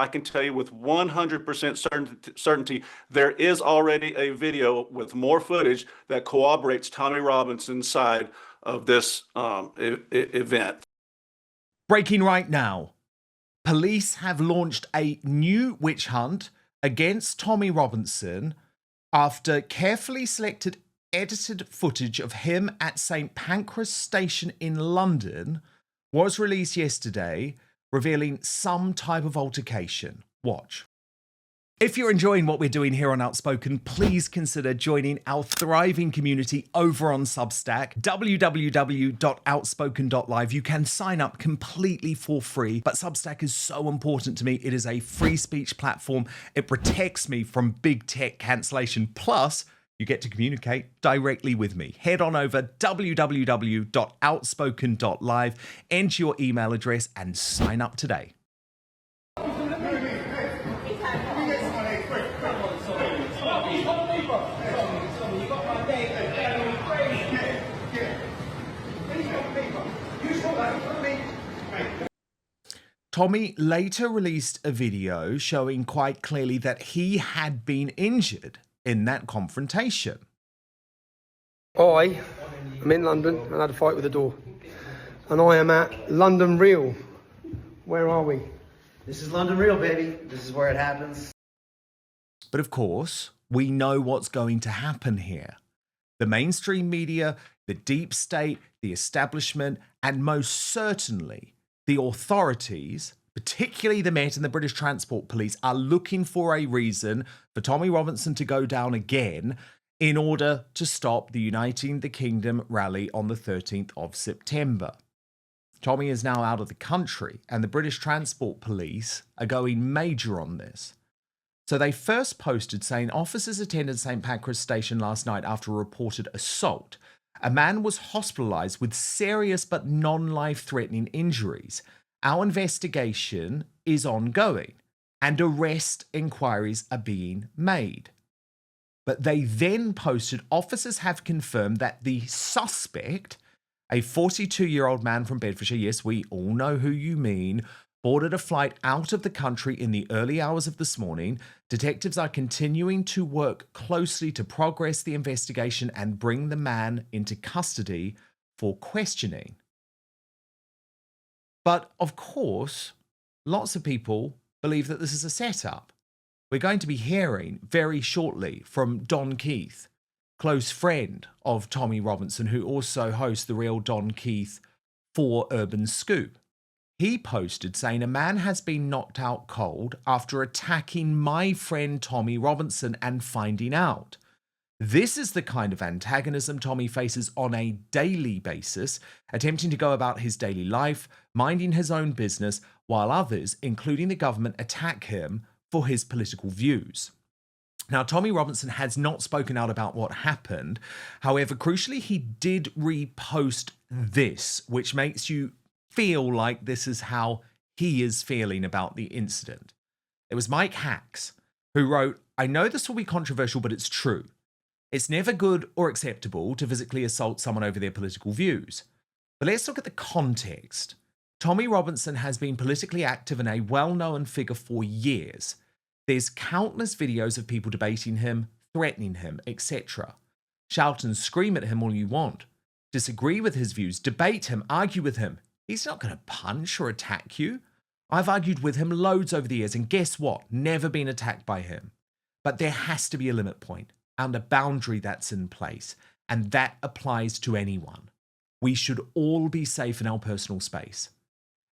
I can tell you with 100% certainty, there is already a video with more footage that corroborates Tommy Robinson's side of this event. Breaking right now. Police have launched a new witch hunt against Tommy Robinson after carefully selected edited footage of him at St Pancras Station in London was released yesterday, revealing some type of altercation. Watch. If you're enjoying what we're doing here on Outspoken, please consider joining our thriving community over on Substack, www.outspoken.live. You can sign up completely for free, but Substack is so important to me. It is a free speech platform. It protects me from big tech cancellation. Plus, you get to communicate directly with me. Head on over www.outspoken.live, enter your email address, and sign up today. Tommy later released a video showing quite clearly that he had been injured in that confrontation. I am in London and had a fight with the door. And I am at London Real. Where are we? This is London Real, baby. This is where it happens. But of course, we know what's going to happen here. The mainstream media, the deep state, the establishment, and most certainly the authorities, particularly the Met and the British Transport Police, are looking for a reason for Tommy Robinson to go down again in order to stop the Uniting the Kingdom rally on the 13th of September. Tommy is now out of the country, and the British Transport Police are going major on this. So they first posted saying officers attended St Pancras Station last night after a reported assault. A man was hospitalised with serious but non-life-threatening injuries. Our investigation is ongoing, and arrest inquiries are being made. But they then posted, officers have confirmed that the suspect, a 42-year-old man from Bedfordshire, yes, we all know who you mean, boarded a flight out of the country in the early hours of this morning. Detectives are continuing to work closely to progress the investigation and bring the man into custody for questioning. But of course, lots of people believe that this is a setup. We're going to be hearing very shortly from Don Keith, close friend of Tommy Robinson, who also hosts the Real Don Keith for Urban Scoop. He posted saying a man has been knocked out cold after attacking my friend Tommy Robinson and finding out. This is the kind of antagonism Tommy faces on a daily basis, attempting to go about his daily life, minding his own business, while others, including the government, attack him for his political views. Now, Tommy Robinson has not spoken out about what happened. However, crucially, he did repost this, which makes you feel like this is how he is feeling about the incident. It was Mike Hacks who wrote, "I know this will be controversial, but it's true. It's never good or acceptable to physically assault someone over their political views. But let's look at the context. Tommy Robinson has been politically active and a well-known figure for years. There's countless videos of people debating him, threatening him, etc. Shout and scream at him all you want. Disagree with his views, debate him, argue with him. He's not going to punch or attack you. I've argued with him loads over the years, and guess what? Never been attacked by him. But there has to be a limit point and a boundary that's in place, and that applies to anyone. We should all be safe in our personal space.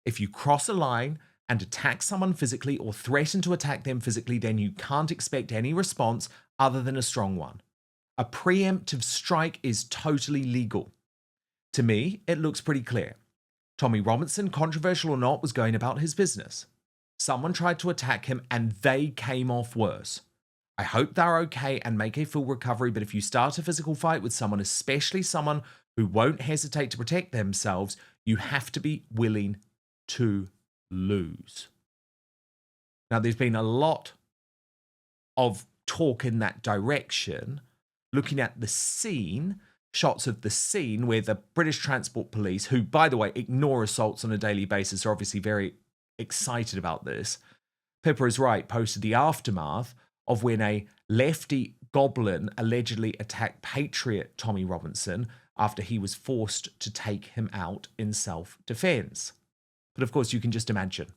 If you cross a line and attack someone physically or threaten to attack them physically, then you can't expect any response other than a strong one. A preemptive strike is totally legal. To me, it looks pretty clear. Tommy Robinson, controversial or not, was going about his business. Someone tried to attack him and they came off worse. I hope they're okay and make a full recovery, but if you start a physical fight with someone, especially someone who won't hesitate to protect themselves, you have to be willing to lose." Now, there's been a lot of talk in that direction, looking at the scene, shots of the scene where the British Transport Police, who, by the way, ignore assaults on a daily basis, are obviously very excited about this. Pippa is Right posted the aftermath of when a lefty goblin allegedly attacked patriot Tommy Robinson after he was forced to take him out in self-defense. But of course, you can just imagine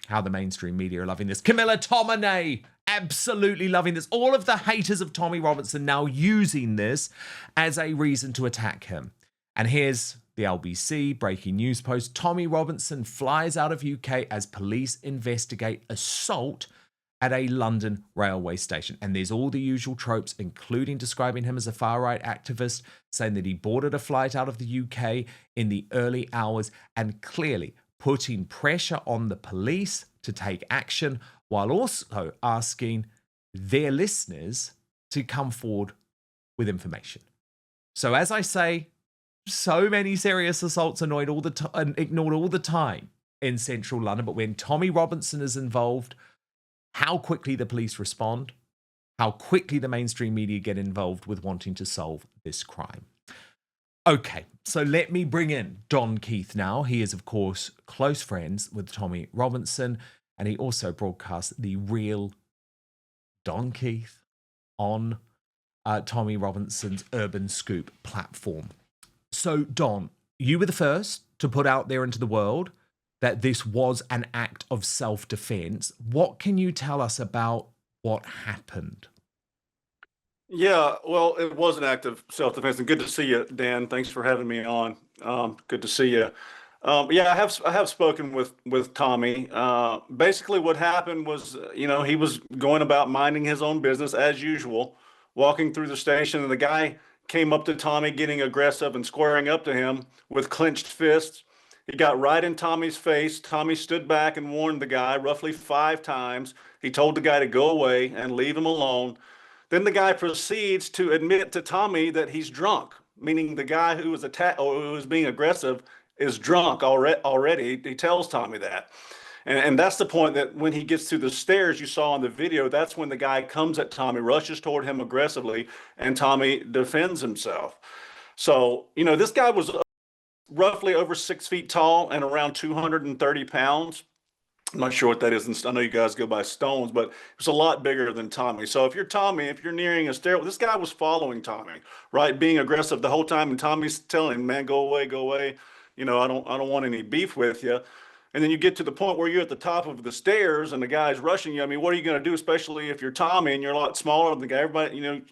how the mainstream media are loving this. Camilla Tominay, absolutely loving this. All of the haters of Tommy Robinson now using this as a reason to attack him. And here's the LBC breaking news post. Tommy Robinson flies out of UK as police investigate assault at a London railway station. And there's all the usual tropes, including describing him as a far-right activist, saying that he boarded a flight out of the UK in the early hours, and clearly putting pressure on the police to take action, while also asking their listeners to come forward with information. So as I say, so many serious assaults ignored all the time in central London, but when Tommy Robinson is involved, how quickly the police respond, how quickly the mainstream media get involved with wanting to solve this crime. Okay, so let me bring in Don Keith now. He is, of course, close friends with Tommy Robinson, and he also broadcasts the real Don Keith on Tommy Robinson's Urban Scoop platform. So, Don, you were the first to put out there into the world that this was an act of self-defense. What can you tell us about what happened? Yeah, well, it was an act of self-defense, and good to see you, Dan. Thanks for having me on. Good to see you. Yeah, I have spoken with Tommy. Basically, what happened was, he was going about minding his own business as usual, walking through the station, and the guy came up to Tommy, getting aggressive and squaring up to him with clenched fists. He got right in Tommy's face. Tommy stood back and warned the guy roughly 5 times. He told the guy to go away and leave him alone. Then the guy proceeds to admit to Tommy that he's drunk, meaning the guy who was who was being aggressive is drunk already. He tells Tommy that. And that's the point, that when he gets to the stairs you saw in the video, that's when the guy comes at Tommy, rushes toward him aggressively, and Tommy defends himself. So, this guy was roughly over 6 feet tall and around 230 pounds. I'm not sure what that is. I know you guys go by stones, but it's a lot bigger than Tommy. So if you're Tommy, if you're nearing a stairwell, this guy was following Tommy, right? Being aggressive the whole time. And Tommy's telling him, man, go away, go away. I don't want any beef with you. And then you get to the point where you're at the top of the stairs and the guy's rushing you. I mean, what are you going to do, especially if you're Tommy and you're a lot smaller than the guy? Everybody,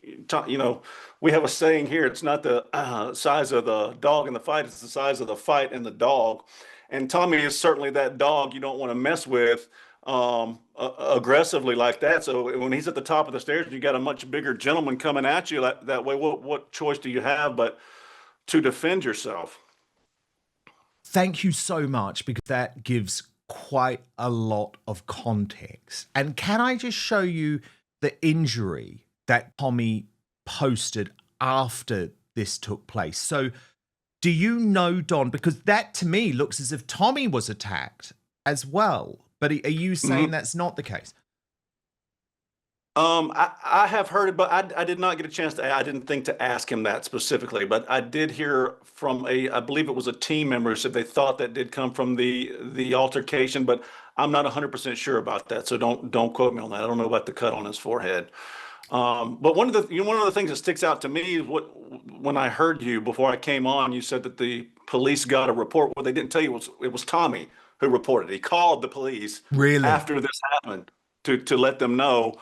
we have a saying here. It's not the size of the dog in the fight. It's the size of the fight and the dog. And Tommy is certainly that dog you don't want to mess with aggressively like that. So when he's at the top of the stairs, you got a much bigger gentleman coming at you that way. What choice do you have but to defend yourself? Thank you so much, because that gives quite a lot of context. And can I just show you the injury that Tommy posted after this took place? So do you know, Don, because that to me looks as if Tommy was attacked as well, but are you saying that's not the case? I have heard it, but I did not get a chance I didn't think to ask him that specifically, but I did hear from I believe it was a team member who said they thought that did come from the altercation, but I'm not 100% sure about that. So don't quote me on that. I don't know about the cut on his forehead. But one of the things that sticks out to me is when I heard you before I came on, you said that the police got a report. What they didn't tell you it was Tommy who reported. He called the police Really after this happened to let them know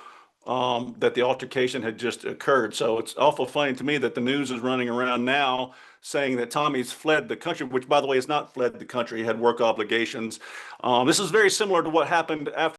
that the altercation had just occurred. So it's awful funny to me that the news is running around now saying that Tommy's fled the country, which, by the way, has not fled the country. He had work obligations. This is very similar to what happened after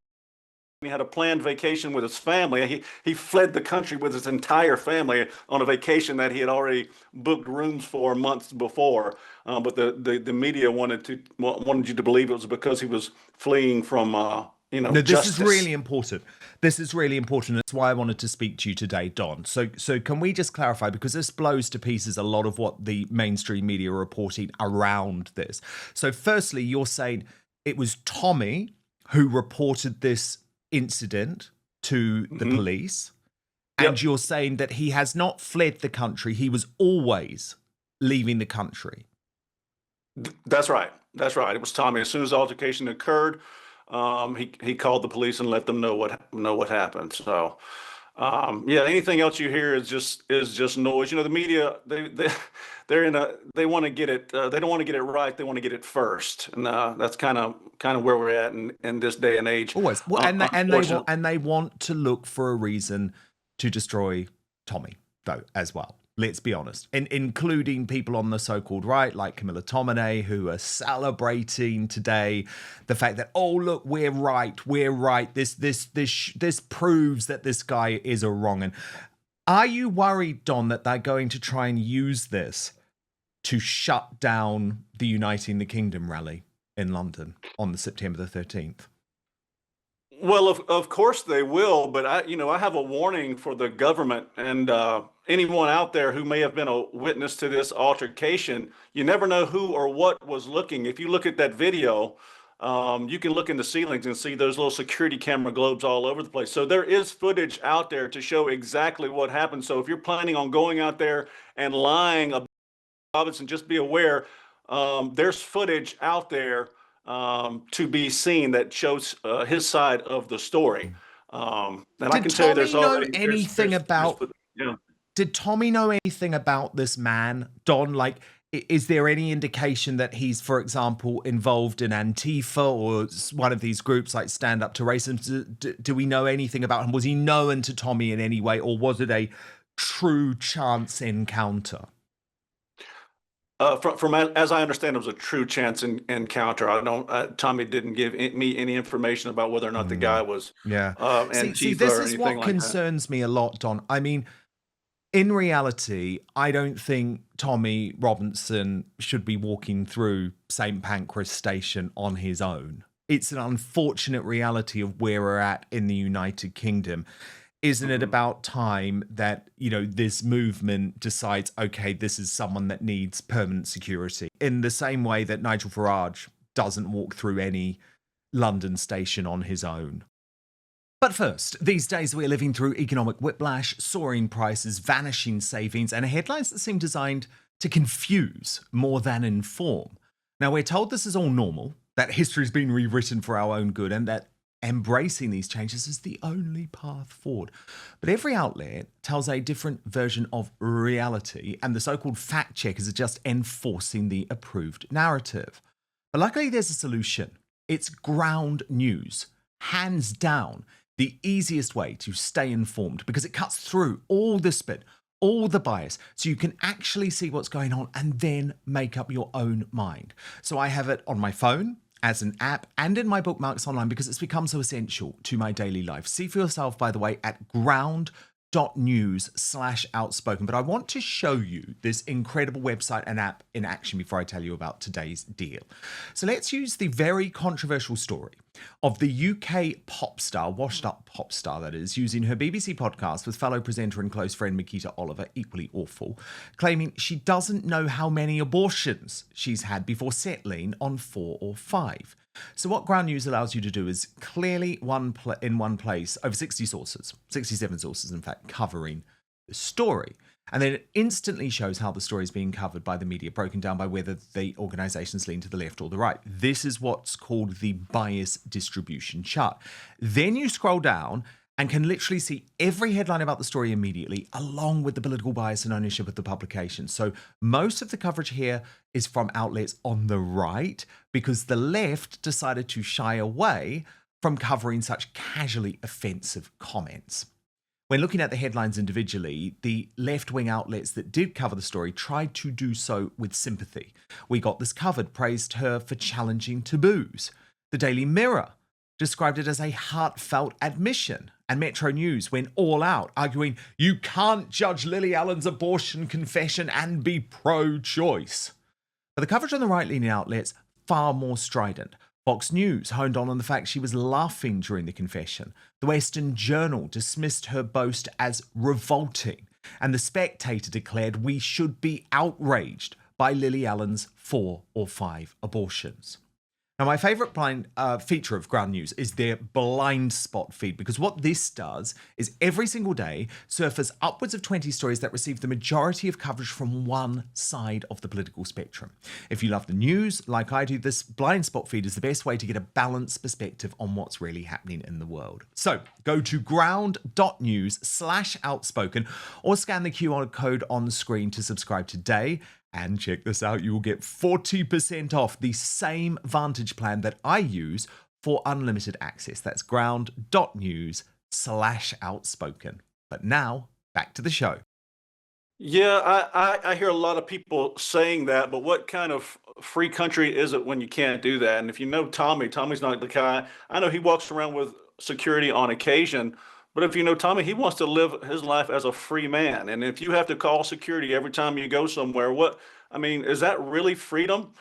he had a planned vacation with his family. He fled the country with his entire family on a vacation that he had already booked rooms for months before. But the media wanted you to believe it was because he was fleeing from No, this justice. is really important. This is really important. That's why I wanted to speak to you today, Don. So can we just clarify, because this blows to pieces a lot of what the mainstream media are reporting around this. So firstly, you're saying it was Tommy who reported this incident to the police, and you're saying that he has not fled the country. He was always leaving the country. That's right. That's right. It was Tommy. As soon as the altercation occurred, He called the police and let them know what happened. So yeah, anything else you hear is just noise. You know, the media they want to get it. They don't want to get it right. They want to get it first, and that's kind of where we're at in this day and age. Always. Well, Unfortunately. and they want to look for a reason to destroy Tommy, though, as well. Let's be honest, including people on the so-called right, like Camilla Tominey, who are celebrating today the fact that, oh look, we're right. This proves that this guy is a wrong. And are you worried, Don, that they're going to try and use this to shut down the Uniting the Kingdom rally in London on the September the 13th? Well, of course they will, but I have a warning for the government and anyone out there who may have been a witness to this altercation. You never know who or what was looking. If you look at that video, you can look in the ceilings and see those little security camera globes all over the place. So there is footage out there to show exactly what happened. So if you're planning on going out there and lying about Robinson, just be aware there's footage out there to be seen that shows his side of the story. And I can tell you, there's already anything about. Yeah. Did Tommy know anything about this man, Don? Like, is there any indication that he's, for example, involved in Antifa or one of these groups like Stand Up to Racism? Do we know anything about him? Was he known to Tommy in any way, or was it a true chance encounter? From as I understand, it was a true chance encounter. I don't. Tommy didn't give me any information about whether or not the guy was Antifa See, this or is anything what like concerns me a lot, Don. I mean, in reality, I don't think Tommy Robinson should be walking through St. Pancras Station on his own. It's an unfortunate reality of where we're at in the United Kingdom. Isn't it about time that, this movement decides, okay, this is someone that needs permanent security, in the same way that Nigel Farage doesn't walk through any London station on his own? But first, these days we're living through economic whiplash, soaring prices, vanishing savings, and headlines that seem designed to confuse more than inform. Now, we're told this is all normal, that history's been rewritten for our own good, and that embracing these changes is the only path forward. But every outlet tells a different version of reality, and the so-called fact checkers are just enforcing the approved narrative. But luckily, there's a solution. It's ground news. Hands down, the easiest way to stay informed, because it cuts through all the spin, all the bias, so you can actually see what's going on and then make up your own mind. So I have it on my phone, as an app, and in my bookmarks online, because it's become so essential to my daily life. See for yourself, by the way, at ground.news/outspoken. But I want to show you this incredible website and app in action before I tell you about today's deal. So let's use the very controversial story of the UK pop star, washed up pop star that is, using her BBC podcast with fellow presenter and close friend Makita Oliver, equally awful, claiming she doesn't know how many abortions she's had before settling on 4 or 5. So what Ground News allows you to do is clearly in one place over 60 sources, 67 sources in fact, covering the story. And then it instantly shows how the story is being covered by the media, broken down by whether the organizations lean to the left or the right. This is what's called the bias distribution chart. Then you scroll down and can literally see every headline about the story immediately, along with the political bias and ownership of the publication. So most of the coverage here is from outlets on the right, because the left decided to shy away from covering such casually offensive comments. When looking at the headlines individually, the left-wing outlets that did cover the story tried to do so with sympathy. We Got This Covered praised her for challenging taboos. The Daily Mirror described it as a heartfelt admission. And Metro News went all out, arguing you can't judge Lily Allen's abortion confession and be pro-choice. But the coverage on the right-leaning outlets, far more strident. Fox News honed on the fact she was laughing during the confession. The Western Journal dismissed her boast as revolting. And The Spectator declared we should be outraged by Lily Allen's 4 or 5 abortions. Now, my favorite feature of Ground News is their blind spot feed, because what this does is every single day surface upwards of 20 stories that receive the majority of coverage from one side of the political spectrum. If you love the news, like I do, this blind spot feed is the best way to get a balanced perspective on what's really happening in the world. So go to ground.news/outspoken or scan the QR code on the screen to subscribe today. And check this out, you will get 40% off the same Vantage plan that I use for unlimited access. That's ground.news/outspoken. But now, back to the show. Yeah, I hear a lot of people saying that, but what kind of free country is it when you can't do that? And if you know Tommy's not the guy. I know he walks around with security on occasion, but if you know Tommy, he wants to live his life as a free man. And if you have to call security every time you go somewhere, is that really freedom?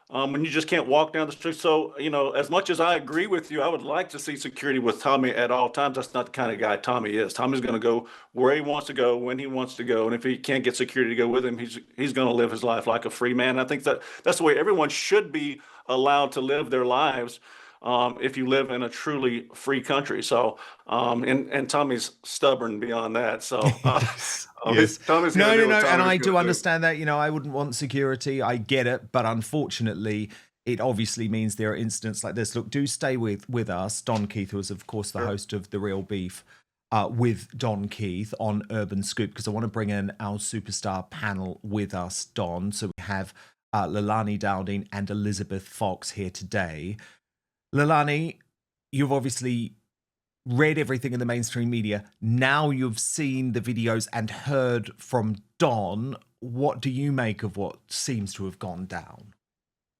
When you just can't walk down the street. So, as much as I agree with you, I would like to see security with Tommy at all times. That's not the kind of guy Tommy is. Tommy's going to go where he wants to go, when he wants to go. And if he can't get security to go with him, he's going to live his life like a free man. I think that's the way everyone should be allowed to live their lives. If you live in a truly free country. So, and Tommy's stubborn beyond that. So, Yes. Tommy's No, gonna do what and Tommy's I gonna do do. understand that. I wouldn't want security. I get it, but unfortunately, it obviously means there are incidents like this. Look, do stay with us. Don Keith, who is of course the host of The Real Beef with Don Keith on Urban Scoop, because I want to bring in our superstar panel with us, Don. So we have Leilani Dowding and Elizabeth Fox here today. Leilani, you've obviously read everything in the mainstream media. Now you've seen the videos and heard from Don. What do you make of what seems to have gone down?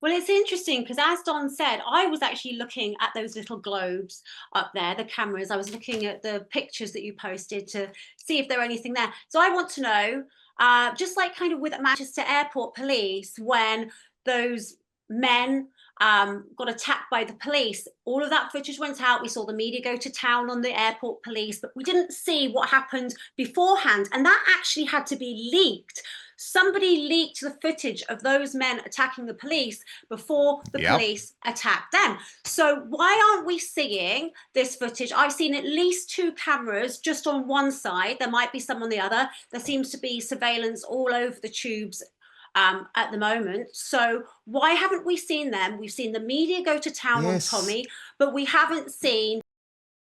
Well, it's interesting because, as Don said, I was actually looking at those little globes up there, the cameras. I was looking at the pictures that you posted to see if there were anything there. So I want to know, just like kind of with Manchester Airport police, when those men got attacked by the police, all of that footage went out. We saw the media go to town on the airport police, but we didn't see what happened beforehand. And that actually had to be leaked. Somebody leaked the footage of those men attacking the police before the police attacked them. So why aren't we seeing this footage? I've seen at least 2 cameras just on one side. There might be some on the other. There seems to be surveillance all over the tubes at the moment. So why haven't we seen them? We've seen the media go to town on Tommy, but we haven't seen.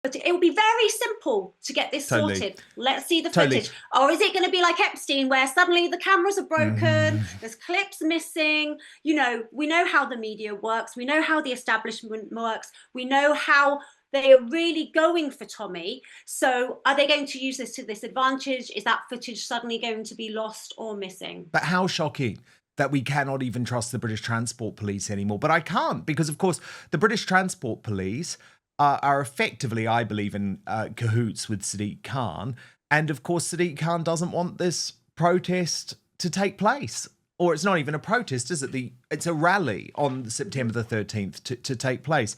But it will be very simple to get this sorted. Let's see the footage. Or is it going to be like Epstein, where suddenly the cameras are broken, there's clips missing? We know how the media works. We know how the establishment works. We know how they are really going for Tommy. So are they going to use this to this advantage? Is that footage suddenly going to be lost or missing? But how shocking that we cannot even trust the British Transport Police anymore. But I can't, because of course the British Transport Police are effectively, I believe, in cahoots with Sadiq Khan. And of course, Sadiq Khan doesn't want this protest to take place. Or it's not even a protest, is it? It's a rally on September the 13th to take place.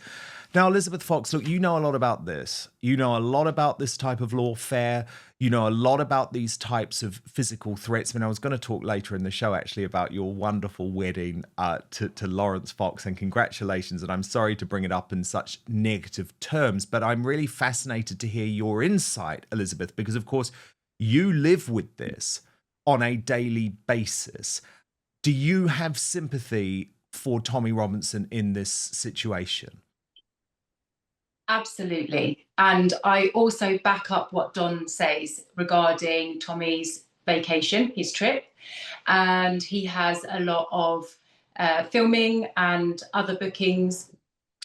Now, Elizabeth Fox, look, you know a lot about this. You know a lot about this type of lawfare. You know a lot about these types of physical threats. I mean, I was going to talk later in the show, actually, about your wonderful wedding to Lawrence Fox, and congratulations. And I'm sorry to bring it up in such negative terms, but I'm really fascinated to hear your insight, Elizabeth, because, of course, you live with this on a daily basis. Do you have sympathy for Tommy Robinson in this situation? Absolutely. And I also back up what Don says regarding Tommy's vacation, his trip. And he has a lot of filming and other bookings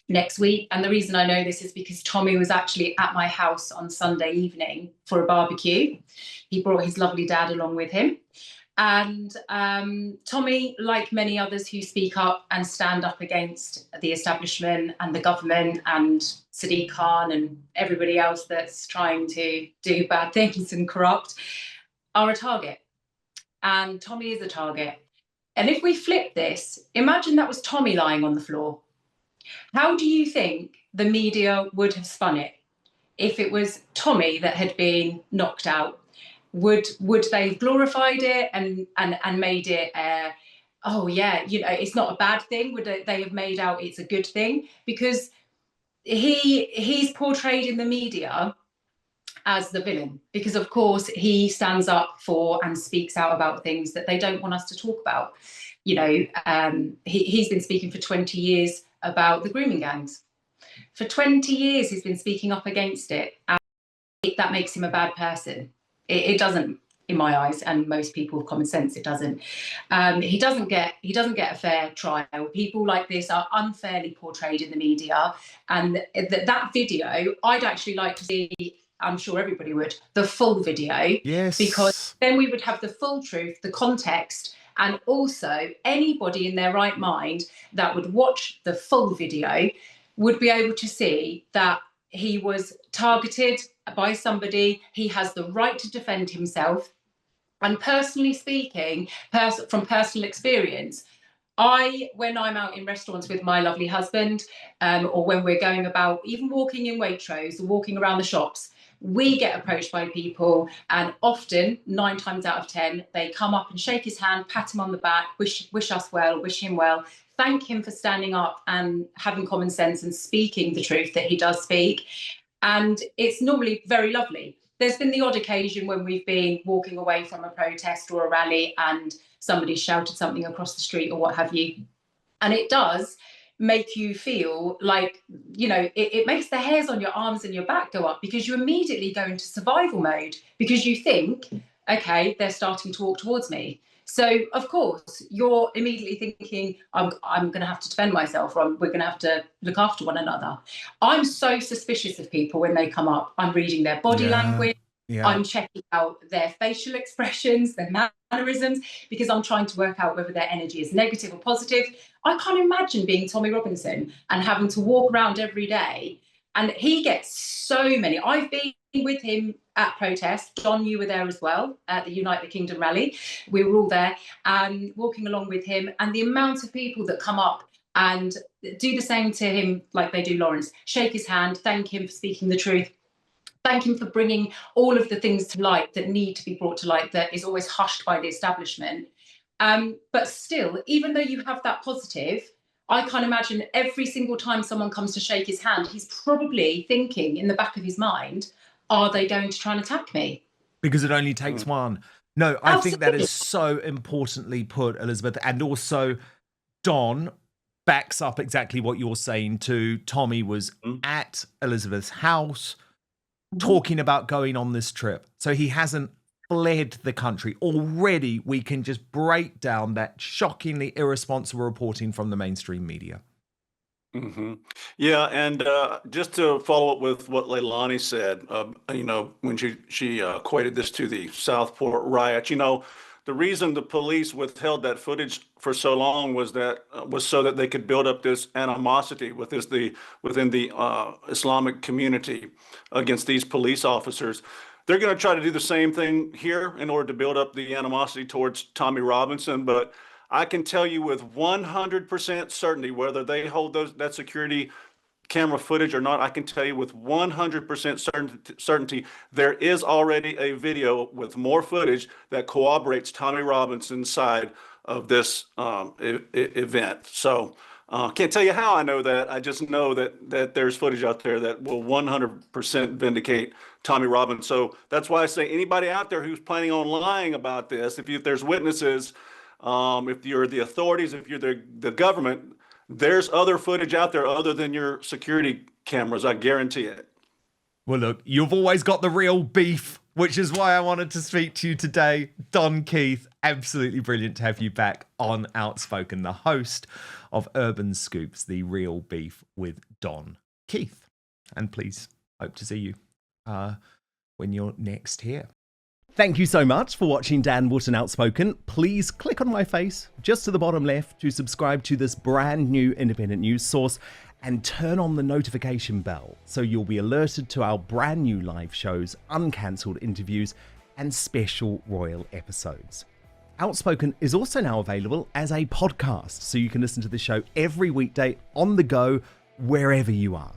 next week. And the reason I know this is because Tommy was actually at my house on Sunday evening for a barbecue. He brought his lovely dad along with him. And Tommy, like many others who speak up and stand up against the establishment and the government and Sadiq Khan and everybody else that's trying to do bad things and corrupt, are a target. And Tommy is a target. And if we flip this, imagine that was Tommy lying on the floor. How do you think the media would have spun it if it was Tommy that had been knocked out? Would they have glorified it and made it oh yeah, it's not a bad thing. Would they have made out it's a good thing? Because he's portrayed in the media as the villain, because of course he stands up for and speaks out about things that they don't want us to talk about. He's been speaking for 20 years about the grooming gangs. For 20 years he's been speaking up against it, and that makes him a bad person. It doesn't, in my eyes, and most people with common sense, it doesn't. He doesn't get a fair trial. People like this are unfairly portrayed in the media, and that video, I'd actually like to see, I'm sure everybody would, the full video. Yes. Because then we would have the full truth, the context, and also anybody in their right mind that would watch the full video would be able to see that he was targeted by somebody. He has the right to defend himself. And personally speaking, from personal experience, when I'm out in restaurants with my lovely husband, or when we're going about, even walking in Waitrose or walking around the shops, we get approached by people, and often 9 times out of 10, they come up and shake his hand, pat him on the back, wish us well, wish him well, thank him for standing up and having common sense and speaking the truth that he does speak. And it's normally very lovely. There's been the odd occasion when we've been walking away from a protest or a rally and somebody shouted something across the street or what have you. And it does make you feel like, it makes the hairs on your arms and your back go up, because you immediately go into survival mode, because you think, okay, they're starting to walk towards me. So, of course, you're immediately thinking, I'm going to have to defend myself, or we're going to have to look after one another. I'm so suspicious of people when they come up. I'm reading their body language. Yeah. I'm checking out their facial expressions, their mannerisms, because I'm trying to work out whether their energy is negative or positive. I can't imagine being Tommy Robinson and having to walk around every day. And he gets so many. I've been with him at protests. John, you were there as well at the Unite the Kingdom rally. We were all there and walking along with him. And the amount of people that come up and do the same to him like they do Lawrence, shake his hand, thank him for speaking the truth. Thank him for bringing all of the things to light that need to be brought to light, that is always hushed by the establishment. But still, even though you have that positive, I can't imagine every single time someone comes to shake his hand, he's probably thinking in the back of his mind, are they going to try and attack me? Because it only takes one. No, I think that is so importantly put, Elizabeth. And also, Don backs up exactly what you're saying too. Tommy was at Elizabeth's house talking about going on this trip. So he hasn't fled the country. Already, we can just break down that shockingly irresponsible reporting from the mainstream media. Mm-hmm. Yeah, and just to follow up with what Leilani said, when she equated this to the Southport riot, the reason the police withheld that footage for so long was so that they could build up this animosity within the Islamic community against these police officers. They're going to try to do the same thing here in order to build up the animosity towards Tommy Robinson, but I can tell you with 100% certainty, whether they hold that security camera footage or not, I can tell you with 100% certainty, there is already a video with more footage that corroborates Tommy Robinson's side of this event. So can't tell you how I know that. I just know that there's footage out there that will 100% vindicate Tommy Robinson. So that's why I say anybody out there who's planning on lying about this, if there's witnesses, if you're the authorities, if you're the government, there's other footage out there other than your security cameras. I guarantee it. Well, look, you've always got the real beef, which is why I wanted to speak to you today. Don Keith, absolutely brilliant to have you back on Outspoken, the host of Urban Scoops, the real beef with Don Keith. And please, hope to see you when you're next here. Thank you so much for watching Dan Wootton Outspoken. Please click on my face just to the bottom left to subscribe to this brand new independent news source and turn on the notification bell so you'll be alerted to our brand new live shows, uncancelled interviews, and special royal episodes. Outspoken is also now available as a podcast, so you can listen to the show every weekday on the go, wherever you are.